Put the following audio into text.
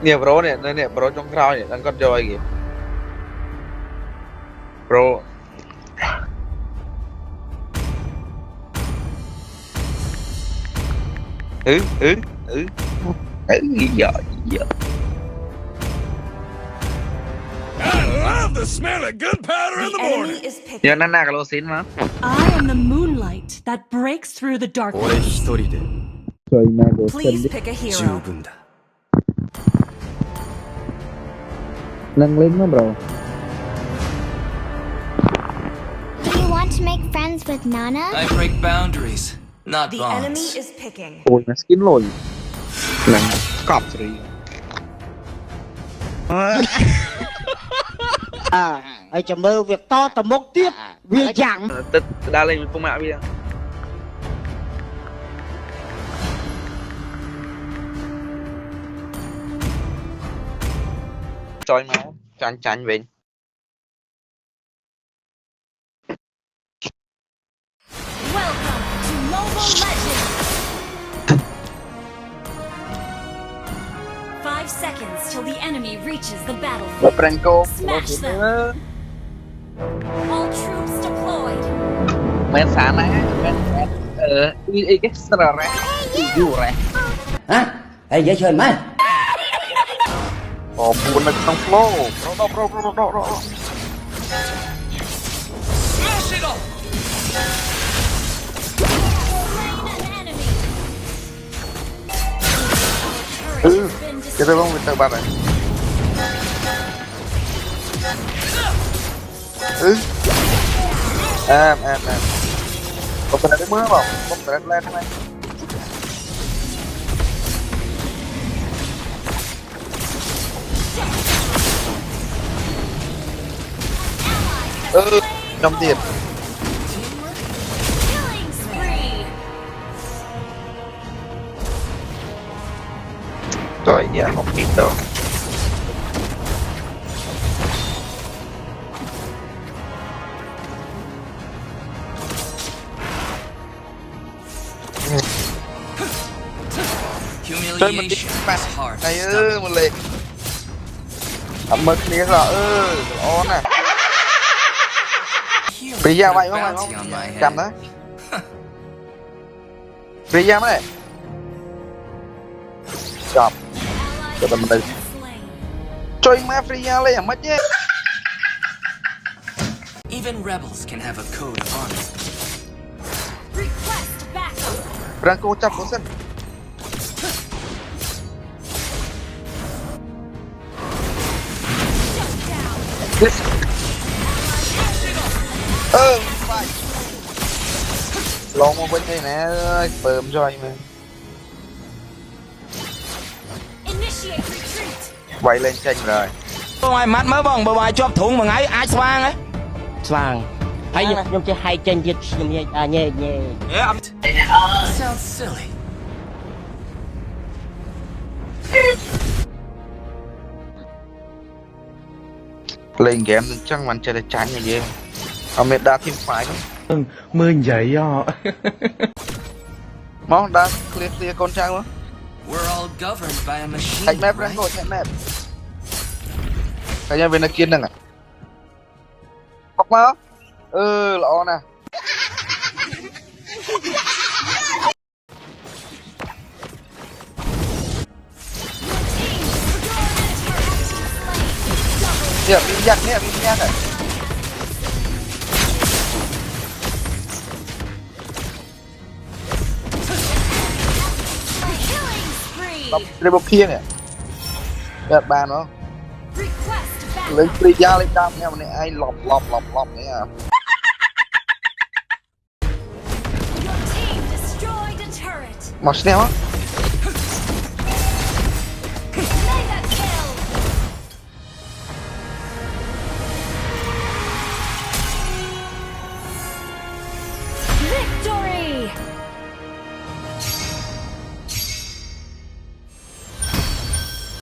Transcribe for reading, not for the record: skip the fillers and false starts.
nè bro nè bro trong crowd nè đang con joy kìa bro ừ ừ ừ gì giờ I love the smell of gunpowder in the morning. giờ nó nạc lô xin mà I am the moonlight that breaks through the 俺 darkness. 一人で rồi mà đồ Please pick a 十 hero. 分だ nâng lên nó bro Do you want to make friends with Nana? I break boundaries, not The enemy bonds. is picking. ôi nó skin lồi nâng cọp rồi ai chả mơ việc to tầm mốc tiếp việc chẳng tức đã lên phong mạo bây giờ choi máu chanh chanh về Welcome to Mobile Legends! 5 seconds till the enemy reaches the battlefield. Franco Smash them! All troops deployed. men sana men extra ra du ra hả hay dễ chơi mấy oh buồn là trong flow bro Smash it all! Slain an enemy. ừ Turret has been cái tôi không biết tao bạn này ừ em không phải là cái mưa không phải là lên này ừ trong tiền killing spree. trời nhà không kịp đâu chơi mình đi Humiliation bạn is hard to này stomach. một lệ mất kia rồi on nè bây giờ vậy không Bounty on my head. cầm đấy bây giờ này chọc cho mình đi Slain. chơi má free lên mất nhé Even rebels can have a code of honor. Request backup. Franco chọc của sân Shut down. phải lon một bên đây nè bơm rồi mà Initiate retreat. quay lên tranh rồi ngoài mắt mới bong bờ bài cho thủng mà ngáy ai xoang ấy xoang hay nhung chơi hay chân dịch nhung nhẹ Sounds silly. lên game chẳng mình chơi để tránh như vậy ông mệt đá thêm phải không mơn vậy à món đá clear con trai quá We're all governed by a machine, thành map right? Franco thành map cái nhà bên kia đừng à học mà lọ nè nè bị giặc nè này Killing spree. đập lên bọc kia nè đẹp bàn nó Request backup. lên free ra lên đam nha này ai lọc này à Your team destroyed a turret. màu snap á